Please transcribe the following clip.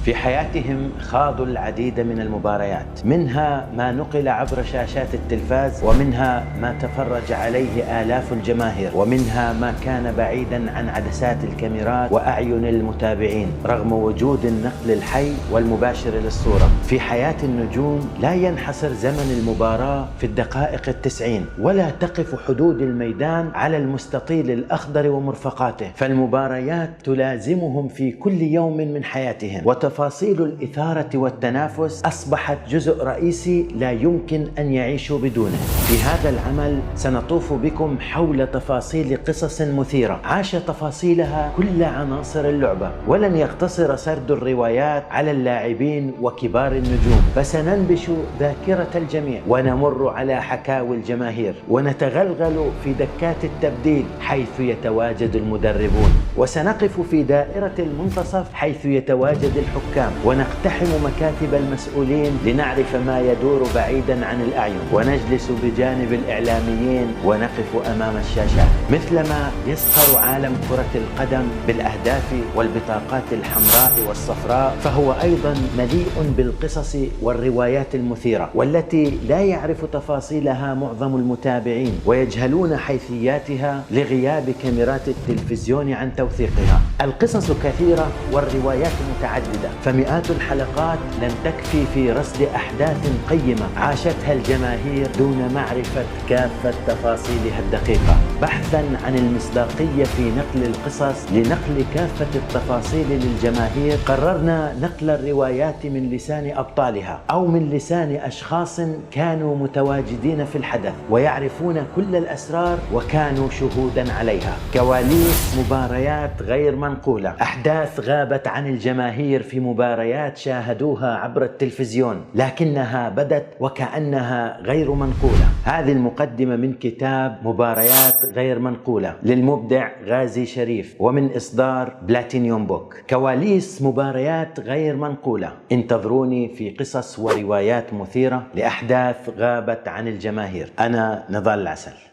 في حياتهم خاضوا العديد من المباريات، منها ما نقل عبر شاشات التلفاز، ومنها ما تفرج عليه آلاف الجماهير، ومنها ما كان بعيدا عن عدسات الكاميرات وأعين المتابعين رغم وجود النقل الحي والمباشر للصورة. في حياة النجوم لا ينحصر زمن المباراة في الدقائق 90، ولا تقف حدود الميدان على المستطيل الأخضر ومرفقاته، فالمباريات تلازمهم في كل يوم من حياتهم، وتفاصيل الإثارة والتنافس أصبحت جزء رئيسي لا يمكن أن يعيشوا بدونه. في هذا العمل سنطوف بكم حول تفاصيل قصص مثيرة عاش تفاصيلها كل عناصر اللعبة، ولن يقتصر سرد الروايات على اللاعبين وكبار النجوم، فسننبش ذاكرة الجميع ونمر على حكاوي الجماهير، ونتغلغل في دكات التبديل حيث يتواجد المدربون، وسنقف في دائرة المنتصف حيث يتواجد الحكام، ونقتحم مكاتب المسؤولين لنعرف ما يدور بعيدا عن الأعين، ونجلس بجانب الإعلاميين ونقف أمام الشاشات. مثلما يسخر عالم كرة القدم بالأهداف والبطاقات الحمراء والصفراء، فهو أيضا مليء بالقصص والروايات المثيرة، والتي لا يعرف تفاصيلها معظم المتابعين، ويجهلون حيثياتها لغياب كاميرات التلفزيون عن توثيقها. القصص كثيرة والروايات متعددة، فمئات الحلقات لن تكفي في رصد أحداث قيمة عاشتها الجماهير دون معرفة كافة تفاصيلها الدقيقة. بحثا عن المصداقية في نقل القصص لنقل كافة التفاصيل للجماهير، قررنا نقل الروايات من لسان أبطالها أو من لسان أشخاص كانوا متواجدين في الحدث ويعرفون كل الأسرار وكانوا شهودا عليها. كواليس مباريات غير منقولة، أحداث غابت عن الجماهير في مباريات شاهدوها عبر التلفزيون لكنها بدت وكأنها غير منقولة. هذه المقدمة من كتاب مباريات غير منقولة للمبدع غازي شريف، ومن إصدار بلاتينيوم بوك. كواليس مباريات غير منقولة، انتظروني في قصص وروايات مثيرة لأحداث غابت عن الجماهير. أنا نضال العسل.